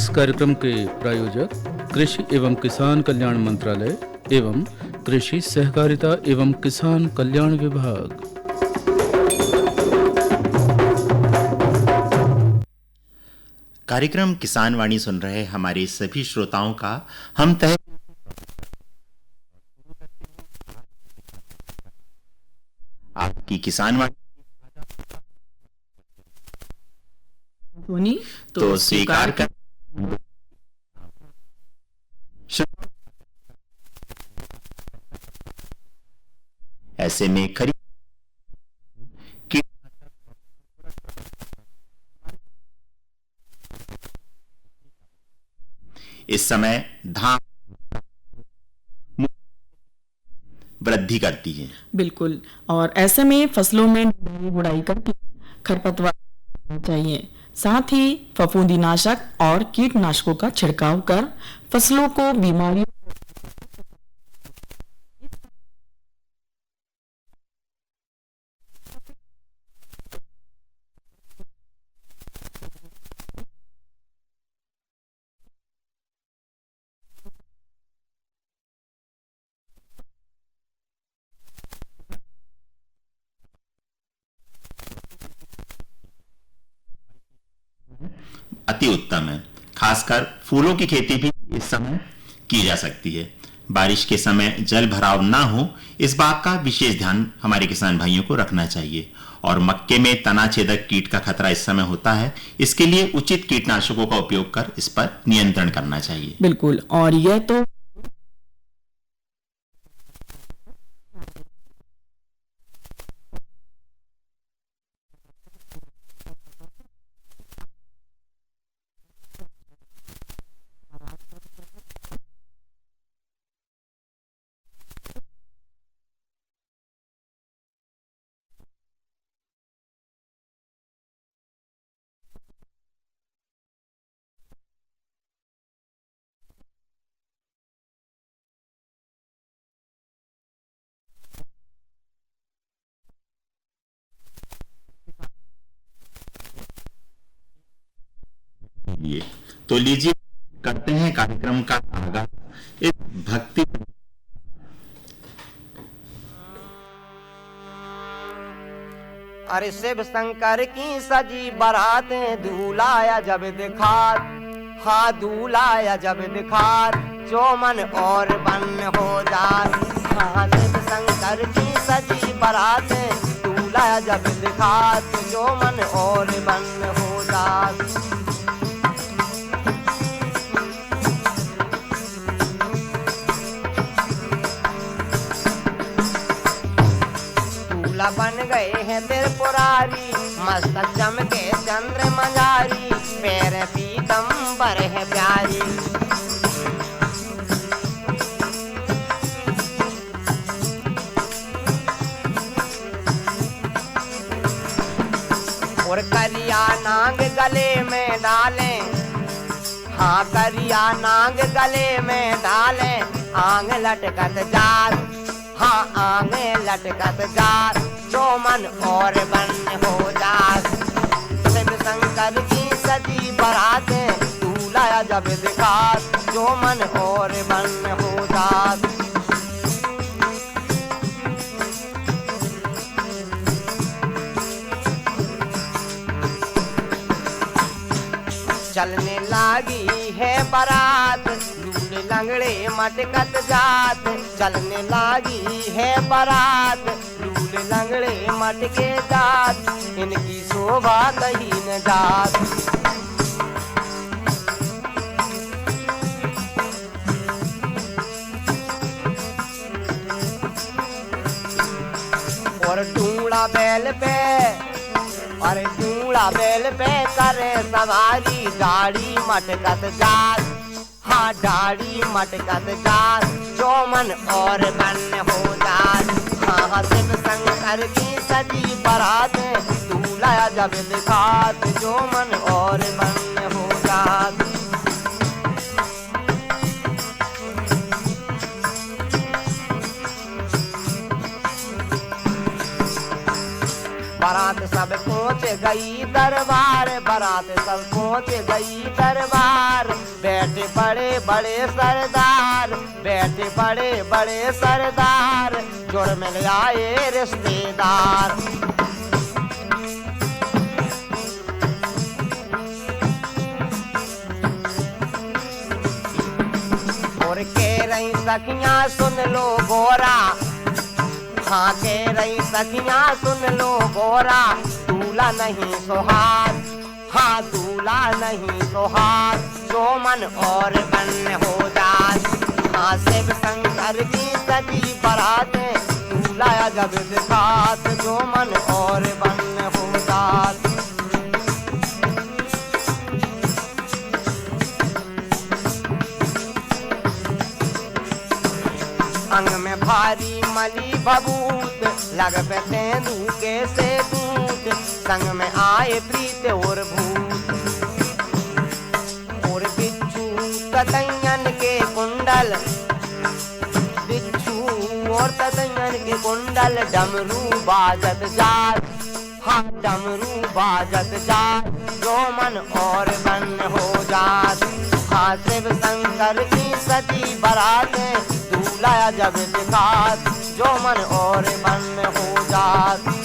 इस कार्यक्रम के प्रायोजक कृषि एवं किसान कल्याण मंत्रालय एवं कृषि सहकारिता एवं किसान कल्याण विभाग। कार्यक्रम किसान वाणी सुन रहे हमारे सभी श्रोताओं का हम तहे आपकी किसान वाणी तो स्वीकार कर ऐसे में खरीद इस समय धान वृद्धि करती है। बिल्कुल, और ऐसे में फसलों में गुड़ाई करके खरपतवार चाहिए, साथ ही फफूंदीनाशक और कीटनाशकों का छिड़काव कर फसलों को बीमारियों अति उत्तम है। खासकर फूलों की खेती भी इस समय की जा सकती है। बारिश के समय जल भराव ना हो, इस बात का विशेष ध्यान हमारे किसान भाइयों को रखना चाहिए। और मक्के में तना छेदक कीट का खतरा इस समय होता है, इसके लिए उचित कीटनाशकों का उपयोग कर इस पर नियंत्रण करना चाहिए। बिल्कुल, और यह तो लिए तो लीजिए करते हैं कार्यक्रम का आगाज इस भक्ति। अरे शिव शंकर की सजी बारातें दूलाया जब दिखार, हाँ दूलाया जब दिखार, जो मन और बन हो जाए। हाँ शिव शंकर की सजी बारातें दूलाया जब दिखार, जो मन और बन हो जाए। बन गए हैं त्रिपुरारी, मस्तक चमके चंद्र मंजारी, पैर पीतंबर है प्यारी। और करिया नांग गले में डाले, हाँ करिया नांग गले में डाले, आंग लटकत जार, हाँ आंगे लटकत जार, जो मन और बन हो जाए। शिव शंकर की सजी बारातें दूलाया जब दिखार, जो मन और बन हो जाए। चलने लागी है बारात, लूले लंगड़े मटकत जात, चलने लागी है बारात, लूले लंगड़े मटके जात, इनकी शोभा कहीं न जात। और टूड़ा बैल पे, अरे टूड़ा बैल पे करे सवारी, दाढ़ी मटकत जात, हाँ दाढ़ी मटकत जात, जो मन और बन हो जात। हाँ शिव शंकर की सजी बारातें दूलाया जब दिखात, जो मन और बन हो जात। बारात सब पहुंच गई दरबार, बारात सब पहुंच गई दरबार। बैठे बड़े बड़े सरदार, बैठे बड़े बड़े सरदार, जुड़ मिल आए रिश्तेदार। और कह रही सखियां सुन लो गोरा, हाँ कह रही सखियां सुन लो गोरा, दूल्हा नहीं सुहाग, हाँ दूल्हा नहीं सुहाग, जो मन और बन हो जात। हाँ शिव शंकर की सजी बरातें, दूल्हा जब दिखात, जो मन और बन हो जात। अंग में भारी मली बबूत, लग पे तेंदू के से दूत, संग में आए प्रीत और भूत। और बिच्छू ततैयन के कुंडल, बिच्छू और ततैयन के कुंडल, डमरू बाजत जात, हाँ डमरू बाजत जात, जो मन और बन हो जात। हाँ शिव शंकर की सजी बरातें, दूल्हा जब दिखात, जो मन और बन हो जात।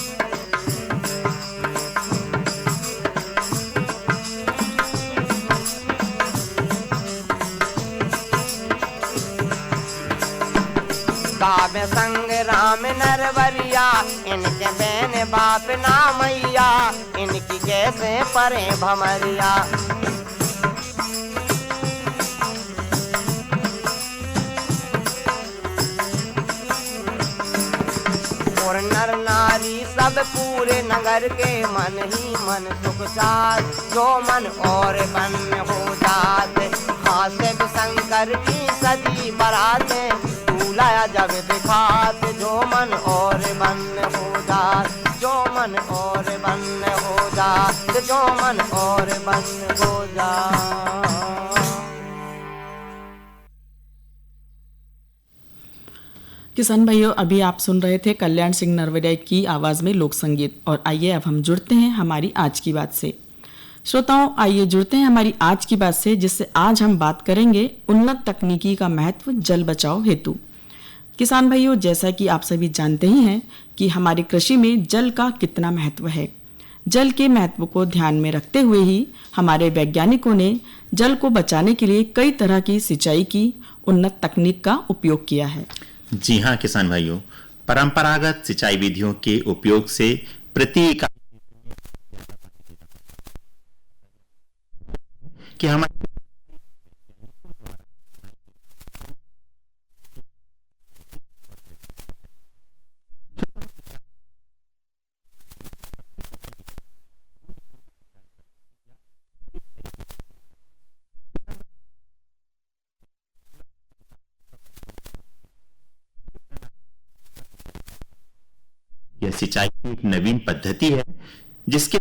काव्य संग राम नरवरिया, इनके बहन बाप ना मैया, इनकी कैसे परे भमरिया। और नर नारी सब पूरे नगर के मन ही मन सुख चात, जो मन और बन हो जात। हाँ शिव शंकर की सजी बरातें, दूल्हा जब दिखात, जो मन और बन हो जात, जो मन और बन हो जात, जो मन और बन हो जात। किसान भाइयों, अभी आप सुन रहे थे कल्याण सिंह नरवरिया की आवाज़ में लोक संगीत। और आइए अब हम जुड़ते हैं हमारी आज की बात से। श्रोताओं, आइए जुड़ते हैं हमारी आज की बात से, जिससे आज हम बात करेंगे उन्नत तकनीकी का महत्व जल बचाओ हेतु। किसान भाइयों, जैसा कि आप सभी जानते ही हैं कि हमारी कृषि में जल का कितना महत्व है। जल के महत्व को ध्यान में रखते हुए ही हमारे वैज्ञानिकों ने जल को बचाने के लिए कई तरह की सिंचाई की उन्नत तकनीक का उपयोग किया है। जी हाँ किसान भाइयों, परंपरागत सिंचाई विधियों के उपयोग से प्रति इकाई कि हमारे यह सिंचाई की एक नवीन पद्धति है जिसके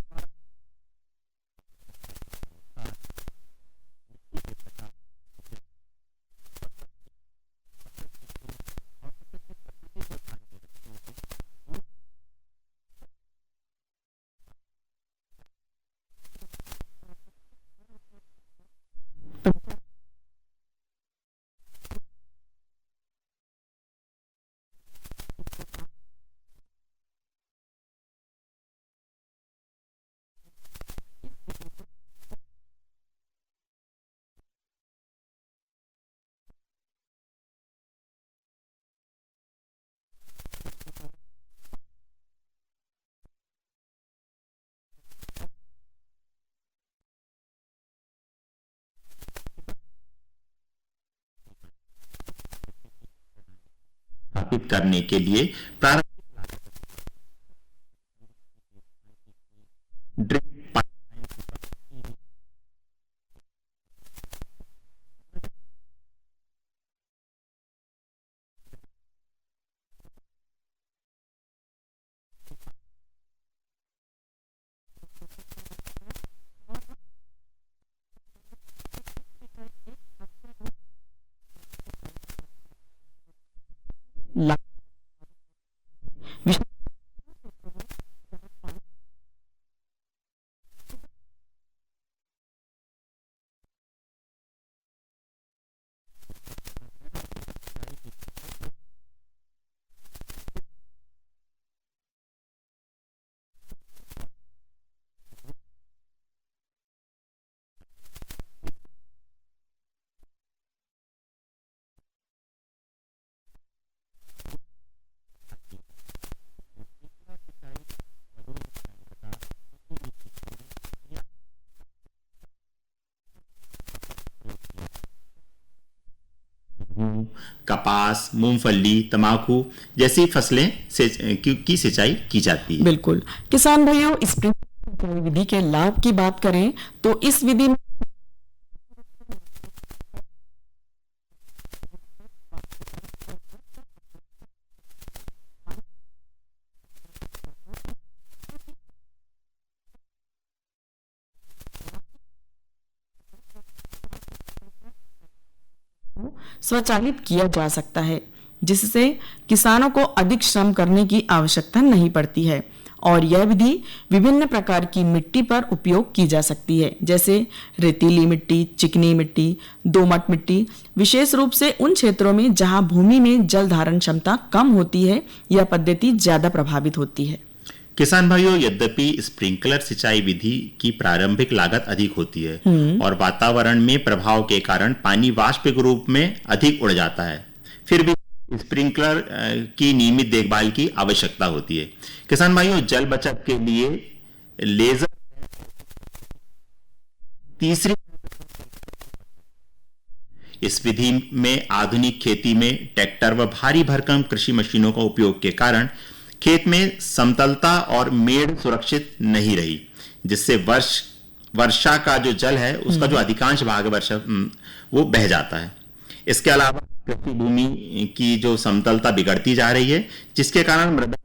स्थापित करने के लिए प्रारंभिक ड्रिप कपास, मूंगफली, तंबाकू जैसी फसलें की सिंचाई की जाती है। बिल्कुल। किसान भाइयों, स्प्रिंकलर विधि के लाभ की बात करें तो इस विधि में स्वचालित किया जा सकता है, जिससे किसानों को अधिक श्रम करने की आवश्यकता नहीं पड़ती है। और यह विधि विभिन्न प्रकार की मिट्टी पर उपयोग की जा सकती है, जैसे रेतीली मिट्टी, चिकनी मिट्टी, दोमट मिट्टी। विशेष रूप से उन क्षेत्रों में जहां भूमि में जल धारण क्षमता कम होती है, यह पद्धति ज्यादा प्रभावित होती है। किसान भाइयों, यद्यपि स्प्रिंकलर सिंचाई विधि की प्रारंभिक लागत अधिक होती है और वातावरण में प्रभाव के कारण पानी वाष्प के रूप में अधिक उड़ जाता है, फिर भी स्प्रिंकलर की नियमित देखभाल की आवश्यकता होती है। किसान भाइयों, जल बचत के लिए लेजर तीसरी इस विधि में आधुनिक खेती में ट्रैक्टर व भारी भरकम कृषि मशीनों का उपयोग के कारण खेत में समतलता और मेड़ सुरक्षित नहीं रही, जिससे वर्षा का जो जल है उसका जो अधिकांश भाग वर्षा वो बह जाता है। इसके अलावा कृषि भूमि की जो समतलता बिगड़ती जा रही है, जिसके कारण मृदा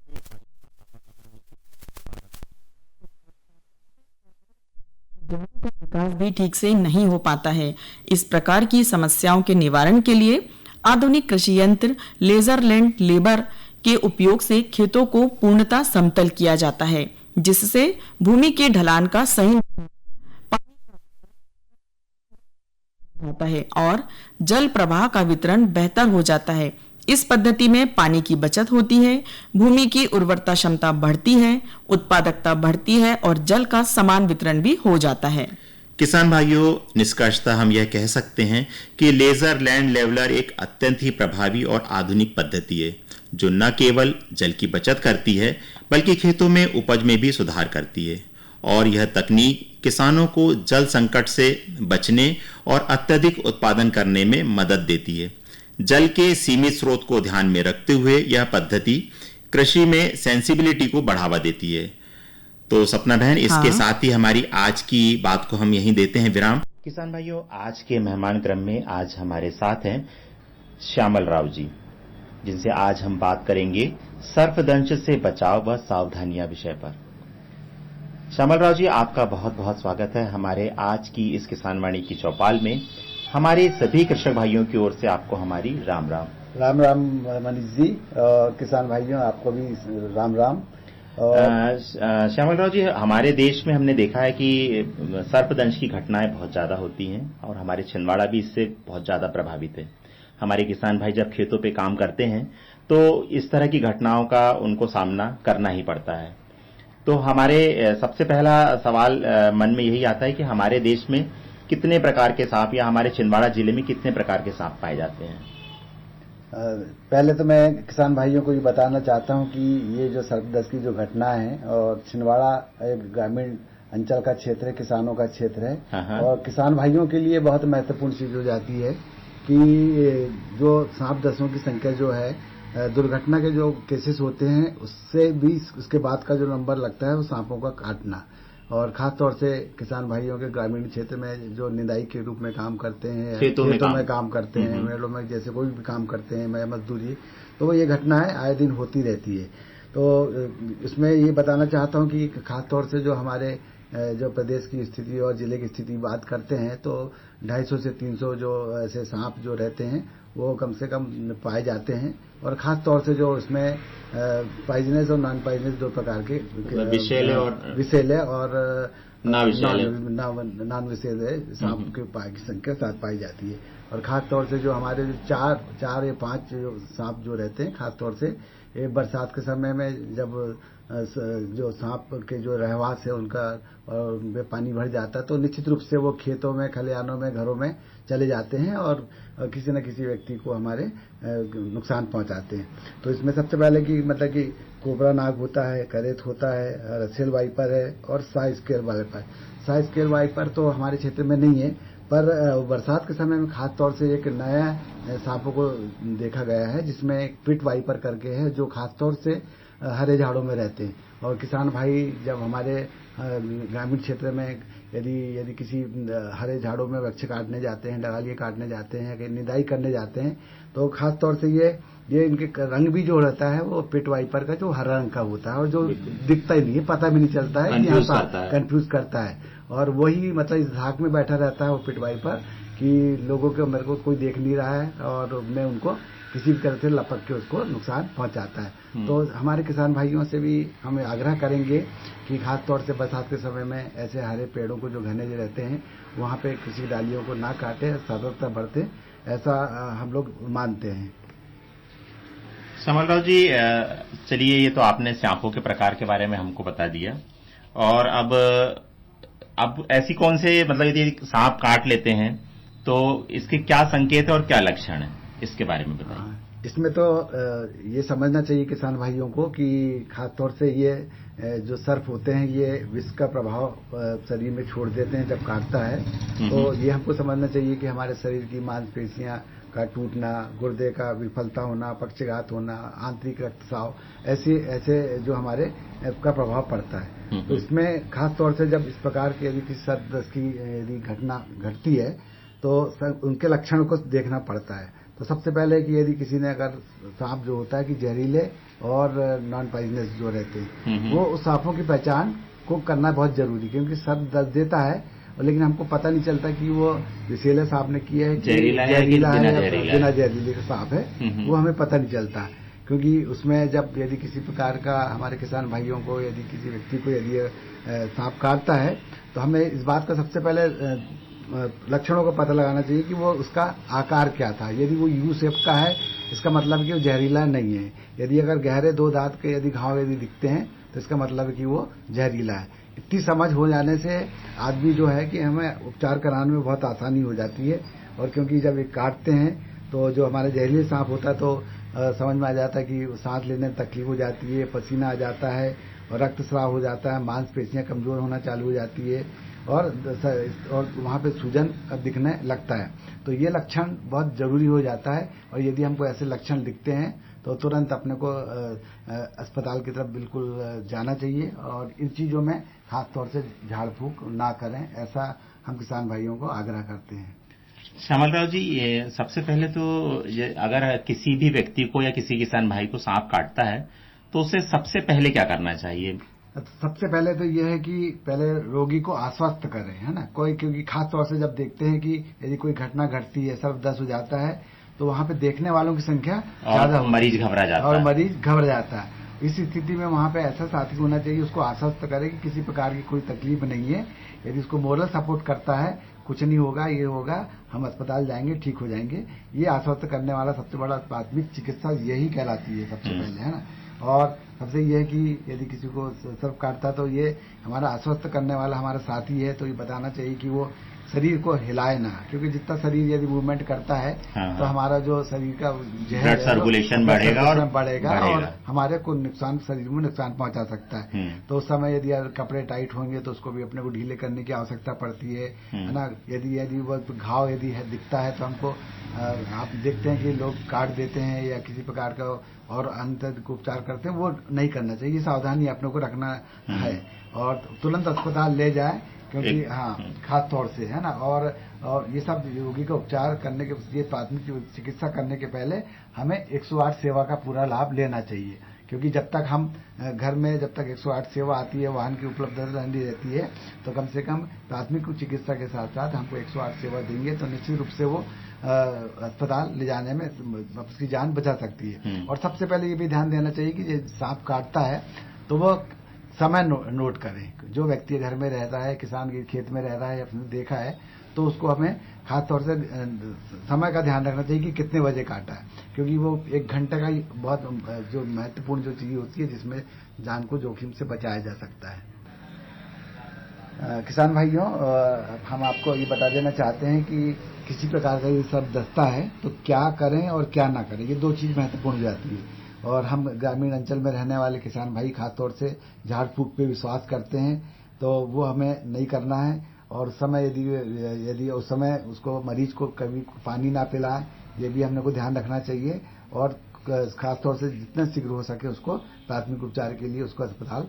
का विकास भी ठीक से नहीं हो पाता है। इस प्रकार की समस्याओं के निवारण के लिए आधुनिक कृषि यंत्र लेजर लैंड लेबर के उपयोग से खेतों को पूर्णतः समतल किया जाता है, जिससे भूमि के ढलान का सही होता है और जल प्रवाह का वितरण बेहतर हो जाता है। इस पद्धति में पानी की बचत होती है, भूमि की उर्वरता क्षमता बढ़ती है, उत्पादकता बढ़ती है और जल का समान वितरण भी हो जाता है। किसान भाइयों, निष्कर्षतः हम यह कह सकते हैं कि लेजर लैंड लेवलर एक अत्यंत ही प्रभावी और आधुनिक पद्धति है, जो न केवल जल की बचत करती है बल्कि खेतों में उपज में भी सुधार करती है। और यह तकनीक किसानों को जल संकट से बचने और अत्यधिक उत्पादन करने में मदद देती है। जल के सीमित स्रोत को ध्यान में रखते हुए यह पद्धति कृषि में सेंसिबिलिटी को बढ़ावा देती है। तो सपना बहन, इसके साथ ही हमारी आज की बात को हम यहीं देते हैं विराम। किसान भाइयों, आज के मेहमान क्रम में आज हमारे साथ हैं श्यामल राव जी, जिनसे आज हम बात करेंगे सर्पदंश से बचाव व सावधानियां विषय पर। श्यामल राव जी, आपका बहुत बहुत स्वागत है हमारे आज की इस किसान वाणी की चौपाल में। हमारे सभी कृषक भाइयों की ओर से आपको हमारी राम राम। राम राम मनीष जी, और किसान भाइयों आपको भी राम राम। श्यामल राव जी, हमारे देश में हमने देखा है कि सर्पदंश की घटनाएं बहुत ज्यादा होती हैं और हमारे छिंदवाड़ा भी इससे बहुत ज्यादा प्रभावित है। हमारे किसान भाई जब खेतों पे काम करते हैं तो इस तरह की घटनाओं का उनको सामना करना ही पड़ता है। तो हमारे सबसे पहला सवाल मन में यही आता है कि हमारे देश में कितने प्रकार के सांप या हमारे छिंदवाड़ा जिले में कितने प्रकार के सांप पाए जाते हैं? पहले तो मैं किसान भाइयों को ये बताना चाहता हूं कि ये जो सर्पदंश की जो घटना है, और छिंदवाड़ा एक ग्रामीण अंचल का क्षेत्र है, किसानों का क्षेत्र है, और किसान भाइयों के लिए बहुत महत्वपूर्ण चीज हो जाती है कि जो सांप दंशों की संख्या जो है, दुर्घटना के जो केसेस होते हैं उससे भी उसके बाद का जो नंबर लगता है वो सांपों का काटना। और खास तौर से किसान भाइयों के ग्रामीण क्षेत्र में जो निदाई के रूप में काम करते हैं, खेतों में काम करते हैं, मेलों में जैसे कोई भी काम करते हैं, मजदूरी, तो वो ये घटनाएं आए दिन होती रहती है। तो इसमें ये बताना चाहता हूं कि खास तौर से जो हमारे जो प्रदेश की स्थिति और जिले की स्थिति बात करते हैं तो 250 से 300 जो ऐसे सांप जो रहते हैं वो कम से कम पाए जाते हैं। और खास तौर से जो इसमें पॉइजनस और नॉन पॉइजनस दो प्रकार के विषैले और नॉन विषैले सांप की संख्या साथ पाई जाती है। और खास तौर से जो हमारे जो चार या 5 सांप जो रहते हैं, खास तौर से ये बरसात के समय में जब जो सांप के जो रहवास है उनका में पानी भर जाता है तो निश्चित रूप से वो खेतों में, खलिहानों में, घरों में चले जाते हैं और किसी न किसी व्यक्ति को हमारे नुकसान पहुंचाते हैं। तो इसमें सबसे पहले कि मतलब कि कोबरा नाग होता है, करेत होता है, रसेल वाइपर है और saw scale viper. Saw scale viper तो हमारे क्षेत्र में नहीं है, पर बरसात के समय में खास तौर से एक नया सांपों को देखा गया है, जिसमें एक पिट वाइपर करके है, जो खास तौर से हरे झाड़ों में रहते हैं। और किसान भाई जब हमारे ग्रामीण क्षेत्र में यदि किसी हरे झाड़ों में वृक्ष काटने जाते हैं, डगालियां काटने जाते हैं, या निदाई करने जाते हैं, तो खास तौर से ये इनके रंग भी जो रहता है वो पिट वाइपर का जो हरा रंग का होता है, और जो दिखता ही नहीं है, पता भी नहीं चलता है, कंफ्यूज करता है। और वही मतलब इस धाक में बैठा रहता है वो पिट वाइपर कि लोगों को, मेरे को कोई देख नहीं रहा है और मैं उनको किसी भी तरह से लपक के उसको नुकसान पहुंचाता है। तो हमारे किसान भाइयों से भी हम आग्रह करेंगे कि खास तौर से बरसात के समय में ऐसे हरे पेड़ों को जो घने रहते हैं वहां पे किसी डालियों को ना काटे, सतर्कता बरते, ऐसा हम लोग मानते हैं। श्यामल जी, चलिए ये तो आपने सांपों के प्रकार के बारे में हमको बता दिया, और अब ऐसी कौन से, मतलब यदि सांप काट लेते हैं तो इसके क्या संकेत है और क्या लक्षण है, इसके बारे में बताइए। इसमें तो ये समझना चाहिए किसान भाइयों को कि खास तौर से ये जो सर्प होते हैं ये विष का प्रभाव शरीर में छोड़ देते हैं जब काटता है। तो ये हमको समझना चाहिए कि हमारे शरीर की मांसपेशियां का टूटना, गुर्दे का विफलता होना, पक्षघात होना, आंतरिक रक्तस्राव, ऐसे जो हमारे का प्रभाव पड़ता है। तो इसमें खास तौर से जब इस प्रकार की यदि किसी सर्प दस्त की यदि घटना घटती है तो उनके लक्षणों को देखना पड़ता है। तो सबसे पहले कि यदि किसी ने अगर सांप जो होता है कि जहरीले और नॉन पॉइजनस जो रहते हैं, वो उस सांपों की पहचान को करना बहुत जरूरी, क्योंकि सर्प दस्त देता है लेकिन हमको पता नहीं चलता कि वो विषैले सांप ने किया है, जहरीला है या बिना जहरीले सांप है, वो हमें पता नहीं चलता। क्योंकि उसमें जब यदि किसी प्रकार का हमारे किसान भाइयों को, यदि किसी व्यक्ति को यदि सांप काटता है तो हमें इस बात का सबसे पहले लक्षणों का पता लगाना चाहिए कि वो उसका आकार क्या था। यदि वो यू शेप का है, इसका मतलब कि वो जहरीला नहीं है। यदि अगर गहरे 2 दांत के यदि घाव यदि दिखते हैं तो इसका मतलब है कि वो जहरीला है। इतनी समझ हो जाने से आदमी जो है कि हमें उपचार कराने में बहुत आसानी हो जाती है। और क्योंकि जब ये काटते हैं तो जो हमारे जहरीले सांप होता है तो समझ में आ जाता है कि सांस लेने में तकलीफ हो जाती है, पसीना आ जाता है और रक्तस्राव हो जाता है, मांसपेशियां कमजोर होना चालू हो जाती है और वहां पे सूजन दिखने लगता है। तो ये लक्षण बहुत जरूरी हो जाता है। और यदि हमको ऐसे लक्षण दिखते हैं तो तुरंत अपने को अस्पताल की तरफ बिल्कुल जाना चाहिए और इन चीजों में खास तौर से झाड़ फूक ना करें, ऐसा हम किसान भाइयों को आग्रह करते हैं। श्यामल राव जी, ये सबसे पहले तो ये अगर किसी भी व्यक्ति को या किसी किसान भाई को सांप काटता है तो उसे सबसे पहले क्या करना चाहिए? सबसे पहले तो यह है कि पहले रोगी को आश्वस्त करें, है ना। क्योंकि खास तौर से जब देखते हैं कि यदि कोई घटना घटती है, सर्प दस्त हो जाता है, तो वहां पे देखने वालों की संख्या ज्यादा, मरीज घबरा जाता है। इस स्थिति में वहां पे ऐसा साथी होना चाहिए, उसको आश्वस्त करे कि किसी प्रकार की कोई तकलीफ नहीं है। यदि उसको मोरल सपोर्ट करता है, कुछ नहीं होगा, ये होगा, हम अस्पताल जाएंगे, ठीक हो जाएंगे, ये आश्वस्त करने वाला सबसे बड़ा प्राथमिक चिकित्सा यही कहलाती है सबसे पहले, है ना। और सबसे ये है कि यदि किसी को सर्प काटता तो ये हमारा आश्वस्त करने वाला हमारा साथी है, तो ये बताना चाहिए कि वो शरीर को हिलाए ना, क्योंकि जितना शरीर यदि मूवमेंट करता है तो हमारा जो शरीर का ब्लड सर्कुलेशन बढ़ेगा और हमारे को नुकसान, शरीर में नुकसान पहुंचा सकता है। तो उस समय यदि कपड़े टाइट होंगे तो उसको भी अपने को ढीले करने की आवश्यकता पड़ती है ना। यदि वो घाव यदि दिखता है तो हमको, आप देखते हैं कि लोग काट देते हैं या किसी प्रकार का और अंत उपचार करते हैं, वो नहीं करना चाहिए। सावधानी अपने को रखना है और तुरंत अस्पताल ले जाए, क्योंकि खास तौर से, है ना। और ये सब रोगी का उपचार करने के, ये प्राथमिक चिकित्सा करने के पहले हमें 108 सेवा का पूरा लाभ लेना चाहिए। क्योंकि जब तक हम घर में, जब तक 108 सेवा आती है, वाहन की उपलब्धता नहीं रहती है, तो कम से कम प्राथमिक चिकित्सा के साथ साथ हमको 108 सेवा देंगे तो निश्चित रूप से वो अस्पताल ले जाने में उसकी जान बचा सकती है। और सबसे पहले ये भी ध्यान देना चाहिए कि सांप काटता है तो वो समय नोट करें। जो व्यक्ति घर में रहता है, किसान के खेत में रह रहा है, अपने देखा है, तो उसको हमें खास तौर से समय का ध्यान रखना चाहिए कि कितने बजे काटा है, क्योंकि वो 1 घंटे का ही बहुत जो महत्वपूर्ण जो चीज होती है जिसमें जान को जोखिम से बचाया जा सकता है। किसान भाइयों, हम आपको ये बता देना चाहते हैं कि किसी प्रकार का ये सब दस्ता है तो क्या करें और क्या ना करें, ये 2 चीज महत्वपूर्ण हो जाती है। और हम ग्रामीण अंचल में रहने वाले किसान भाई खास तौर से झाड़ फूक पे विश्वास करते हैं, तो वो हमें नहीं करना है। और उस समय यदि उस समय उसको मरीज को कभी पानी ना पिलाएं, ये भी हमने को ध्यान रखना चाहिए। और खास तौर से जितना शीघ्र हो सके उसको प्राथमिक उपचार के लिए उसको अस्पताल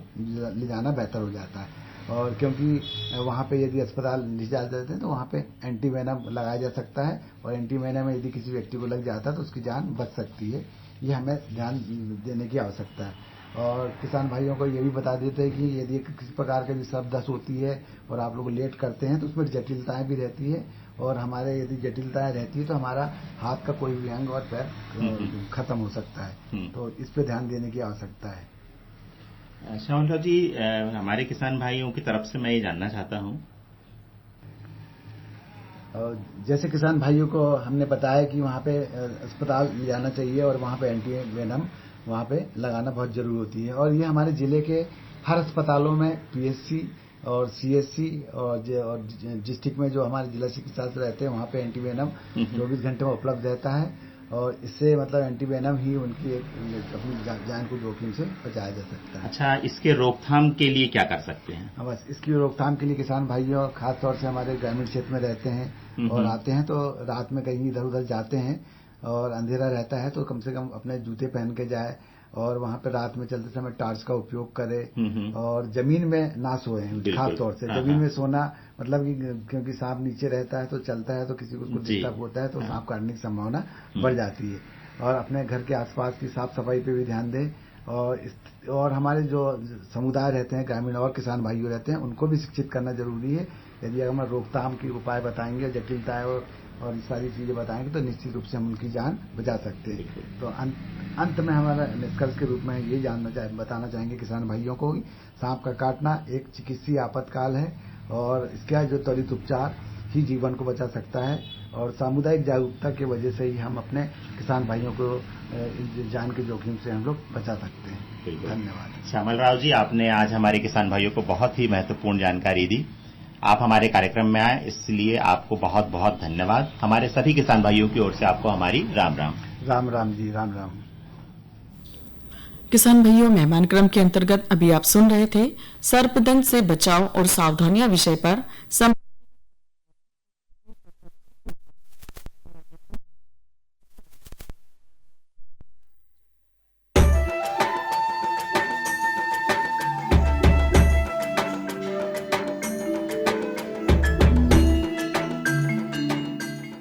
ले जाना बेहतर हो जाता है। और क्योंकि वहाँ पे यदि अस्पताल ले जाते हैं तो वहाँ पे एंटीवेनम लगाया जा सकता है, और एंटीवेनम यदि किसी व्यक्ति को लग जाता है तो उसकी जान बच सकती है। ये हमें ध्यान देने की आवश्यकता है। और किसान भाइयों को ये भी बता देते हैं कि यदि किसी प्रकार की भी सर्द दस्त होती है और आप लोग लेट करते हैं तो उसमें जटिलताएं भी रहती है, और हमारे यदि जटिलताएं रहती है तो हमारा हाथ का कोई भी अंग और पैर खत्म हो सकता है। तो इस पे ध्यान देने की आवश्यकता है। श्यामल राव जी, हमारे किसान भाइयों की तरफ से मैं ये जानना चाहता हूँ, जैसे किसान भाइयों को हमने बताया कि वहाँ पे अस्पताल ले जाना चाहिए और वहाँ पे एंटीवेनम वहाँ पे लगाना बहुत जरूरी होती है। और ये हमारे जिले के हर अस्पतालों में पीएचसी और सीएचसी और डिस्ट्रिक्ट में जो हमारे जिला चिकित्सालय रहते हैं वहाँ पे एंटीवेनम 24 घंटे में उपलब्ध रहता है। और इससे मतलब एंटीवेनम ही उनकी अपनी जान को जोखिम से बचाया जा सकता है। अच्छा, इसके रोकथाम के लिए क्या कर सकते हैं? बस इसकी रोकथाम के लिए किसान भाइयों खास तौर से हमारे ग्रामीण क्षेत्र में रहते हैं और आते हैं तो रात में कहीं इधर उधर जाते हैं और अंधेरा रहता है तो कम से कम अपने जूते पहन के जाए और वहाँ पे रात में चलते समय टार्च का उपयोग करे और जमीन में ना सोए। खास तौर से जमीन में सोना मतलब कि क्योंकि सांप नीचे रहता है तो चलता है तो किसी को डिस्टर्ब होता है तो सांप काटने की संभावना बढ़ जाती है। और अपने घर के आसपास की साफ सफाई पे भी ध्यान दें। और हमारे जो समुदाय रहते हैं ग्रामीण और किसान भाइयों रहते हैं उनको भी शिक्षित करना जरूरी है। यदि हम रोकथाम के उपाय बताएंगे, जटिलताएं और ये सारी चीजें बताएंगे तो निश्चित रूप से हम उनकी जान बचा सकते हैं। तो अंत में हमारा निष्कर्ष के रूप में ये बताना चाहेंगे किसान भाइयों को कि सांप का काटना एक चिकित्सीय आपातकाल है और इसका जो त्वरित उपचार ही जीवन को बचा सकता है। और सामुदायिक जागरूकता की वजह से ही हम अपने किसान भाइयों को जान के जोखिम से हम लोग बचा सकते हैं। धन्यवाद। श्यामल राव जी, आपने आज हमारे किसान भाइयों को बहुत ही महत्वपूर्ण जानकारी दी। आप हमारे कार्यक्रम में आए इसलिए आपको बहुत बहुत धन्यवाद। हमारे सभी किसान भाइयों की ओर से आपको हमारी राम राम। राम राम जी, राम राम। किसान भाइयों, मेहमान क्रम के अंतर्गत अभी आप सुन रहे थे सर्पदंश से बचाव और सावधानियां विषय पर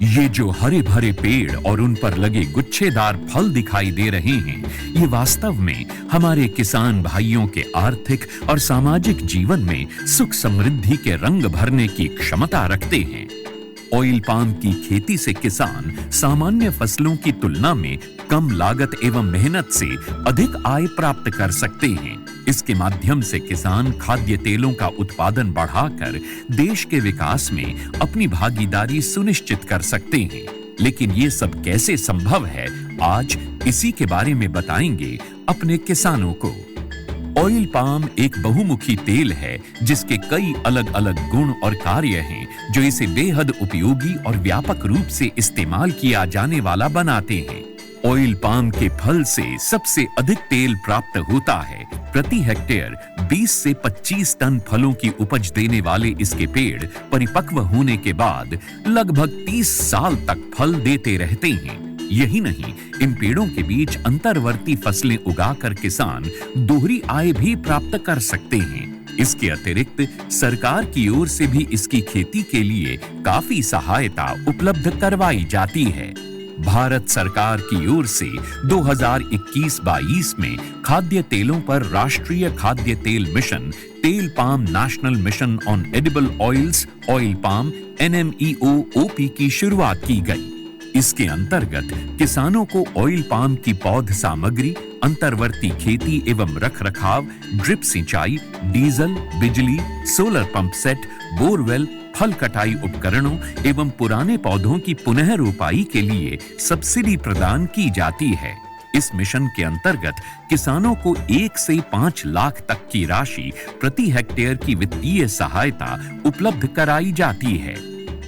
ये जो हरे भरे पेड़ और उन पर लगे गुच्छेदार फल दिखाई दे रहे हैं, ये वास्तव में हमारे किसान भाइयों के आर्थिक और सामाजिक जीवन में सुख समृद्धि के रंग भरने की क्षमता रखते हैं। ऑयल पाम की खेती से किसान सामान्य फसलों की तुलना में कम लागत एवं मेहनत से अधिक आय प्राप्त कर सकते हैं। इसके माध्यम से किसान खाद्य तेलों का उत्पादन बढ़ाकर देश के विकास में अपनी भागीदारी सुनिश्चित कर सकते हैं। लेकिन ये सब कैसे संभव है, आज इसी के बारे में बताएंगे अपने किसानों को। ऑयल पाम एक बहुमुखी तेल है जिसके कई अलग अलग गुण और कार्य हैं जो इसे बेहद उपयोगी और व्यापक रूप से इस्तेमाल किया जाने वाला बनाते हैं। ऑयल पाम के फल से सबसे अधिक तेल प्राप्त होता है। प्रति हेक्टेयर 20 से 25 टन फलों की उपज देने वाले इसके पेड़ परिपक्व होने के बाद लगभग 30 साल तक फल देते रहते हैं। यही नहीं, इन पेड़ों के बीच अंतर्वर्ती फसलें उगाकर किसान दोहरी आय भी प्राप्त कर सकते हैं। इसके अतिरिक्त सरकार की ओर से भी इसकी खेती के लिए काफी सहायता उपलब्ध करवाई जाती है। भारत सरकार की ओर से 2021-22 में खाद्य तेलों पर राष्ट्रीय खाद्य तेल मिशन, तेल palm national mission on edible oils, oil palm NMEO-OP की शुरुआत की गई। इसके अंतर्गत किसानों को ऑयल पाम की पौध सामग्री, अंतर्वर्ती खेती एवं रखरखाव, ड्रिप सिंचाई, डीजल, बिजली, सोलर पंप सेट, बोरवेल, फल कटाई उपकरणों एवं पुराने पौधों की पुनः रोपाई के लिए सब्सिडी प्रदान की जाती है। इस मिशन के अंतर्गत किसानों को 1 से 5 लाख तक की राशि प्रति हेक्टेयर की वित्तीय सहायता उपलब्ध कराई जाती है।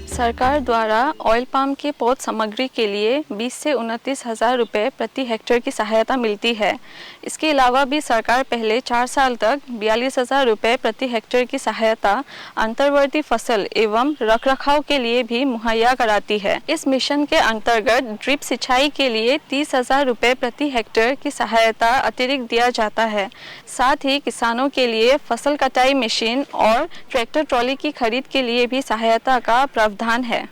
सरकार द्वारा ऑयल पाम के पौध सामग्री के लिए 20 से 29 हज़ार रुपये प्रति हेक्टेयर की सहायता मिलती है। इसके अलावा भी सरकार पहले 4 साल तक 42 हज़ार रुपये प्रति हेक्टेयर की सहायता अंतर्वर्ती फसल एवं रखरखाव के लिए भी मुहैया कराती है। इस मिशन के अंतर्गत ड्रिप सिंचाई के लिए 30 हज़ार रुपये प्रति हेक्टेयर की सहायता अतिरिक्त दिया जाता है। साथ ही किसानों के लिए फसल कटाई मशीन और ट्रैक्टर ट्रॉली की खरीद के लिए भी सहायता का प्रावधान है।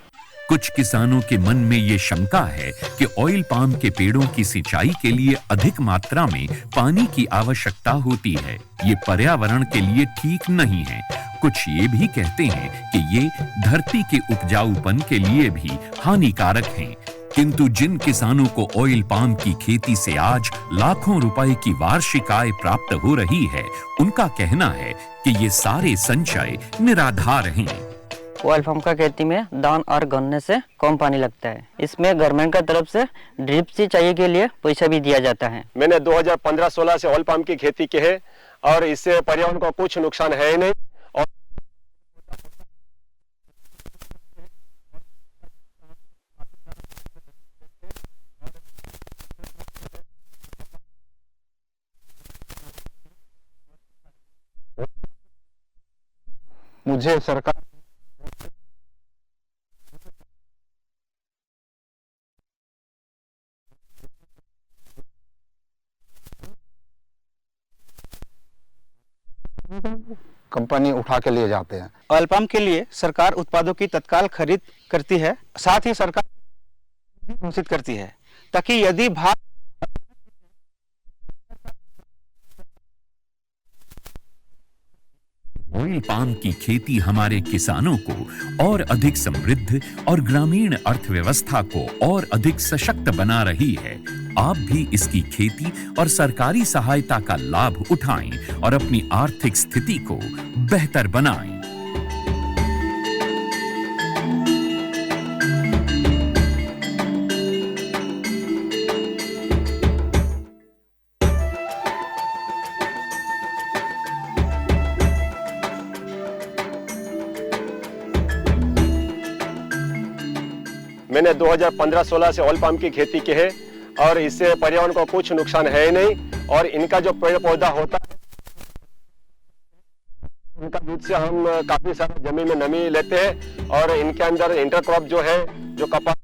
कुछ किसानों के मन में ये शंका है कि ऑयल पाम के पेड़ों की सिंचाई के लिए अधिक मात्रा में पानी की आवश्यकता होती है। ये पर्यावरण के लिए ठीक नहीं है। कुछ ये भी कहते हैं कि ये धरती के उपजाऊपन के लिए भी हानिकारक हैं। किंतु जिन किसानों को ऑयल पाम की खेती से आज लाखों रुपए की वार्षिक आय प्राप्त हो रही है, उनका कहना है कि ये सारे संचय निराधार हैं। ऑयल पाम का खेती में दान और गन्ने से कम पानी लगता है। इसमें गवर्नमेंट का तरफ से ड्रिप सिंचाई के लिए पैसा भी दिया जाता है। मैंने 2015-16 से ऑयल पाम की खेती की है और इससे पर्यावरण को कुछ नुकसान है ही नहीं। और मुझे सरकार कंपनी उठा के लिए जाते हैं। ऑयल पाम के लिए सरकार उत्पादों की तत्काल खरीद करती है। साथ ही सरकार घोषित करती है ताकि यदि भाव ऑयल पाम की खेती हमारे किसानों को और अधिक समृद्ध और ग्रामीण अर्थव्यवस्था को और अधिक सशक्त बना रही है। आप भी इसकी खेती और सरकारी सहायता का लाभ उठाएं और अपनी आर्थिक स्थिति को बेहतर बनाएं। मैंने 2015-16 से ऑयल पाम की खेती की है और इससे पर्यावरण को कुछ नुकसान है ही नहीं। और इनका जो पेड़ पौधा होता है, इनका दूध से हम काफी सारा जमीन में नमी लेते हैं और इनके अंदर इंटरक्रॉप जो है, जो कपास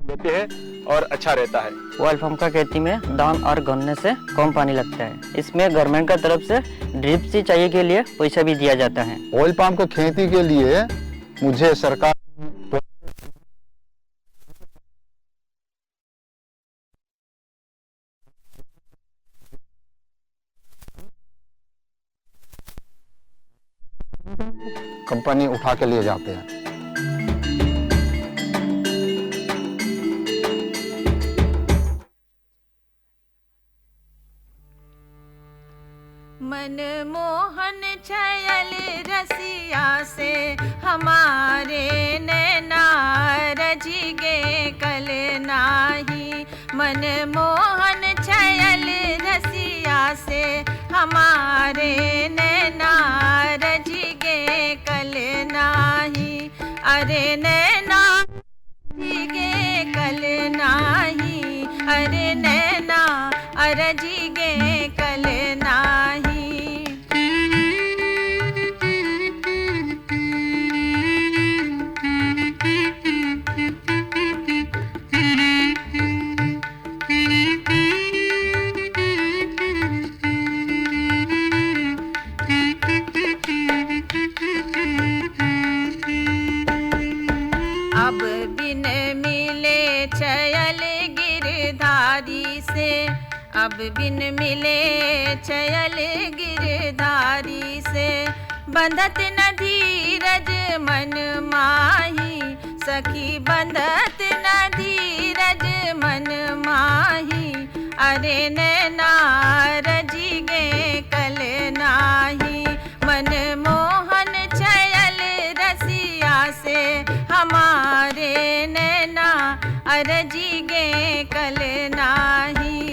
लेते हैं और अच्छा रहता है। ऑयल पाम का खेती में दान और गन्ने से कम पानी लगता है। इसमें गवर्नमेंट का तरफ से ड्रिप सिंचाई के लिए पैसा भी दिया जाता है। ऑयल पाम को खेती के लिए मुझे सरकार कंपनी उठा के लिए जाते हैं। मनमोहन छयल रसिया से हमारे नैना रजिगे कल नाही। मनमोहन छयल रसिया से हमारे नैना रजिगे कल नाही। अरे नैना रजिगे कल नाही। अरे नैना रजिगे कल नाही। अब बिन मिले छयल गिरधारी से, अब बिन मिले छयल गिरधारी से, बंधत न धीरज मन माही। सखी बंधत न धीरज मन माही। अरे नैना रजिगे कल नाही। मनमोहन छयल रसिया से हमारे नैना रजिगे कल नाही।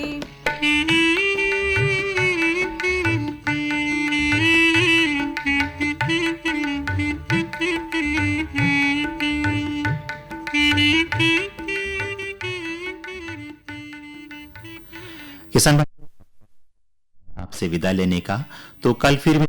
किसान भाई आपसे विदा लेने का, तो कल फिर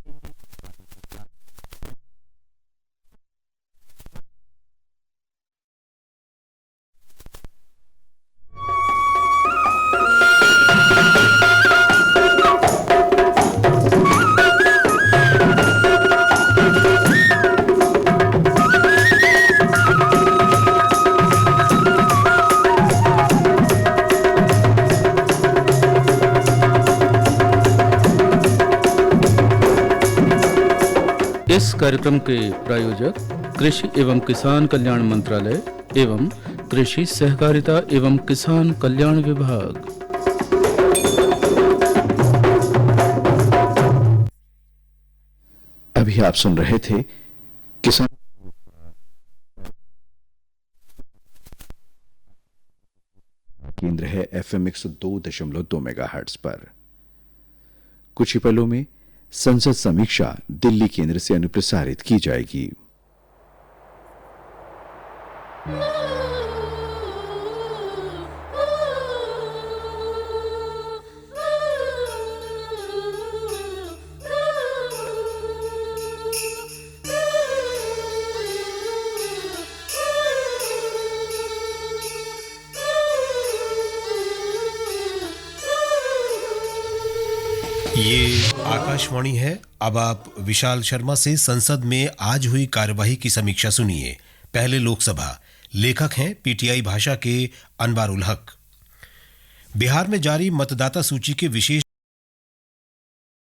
इस कार्यक्रम के प्रायोजक कृषि एवं किसान कल्याण मंत्रालय एवं कृषि सहकारिता एवं किसान कल्याण विभाग। अभी आप सुन रहे थे किसान केंद्र है FM 102.2 मेगाहर्ट्ज पर। कुछ ही पलों में संसद समीक्षा दिल्ली केंद्र से अनुप्रसारित की जाएगी। ये आकाशवाणी है। अब आप विशाल शर्मा से संसद में आज हुई कार्यवाही की समीक्षा सुनिए। पहले लोकसभा। लेखक हैं पीटीआई भाषा के अनवारुल हक। बिहार में जारी मतदाता सूची के विशेष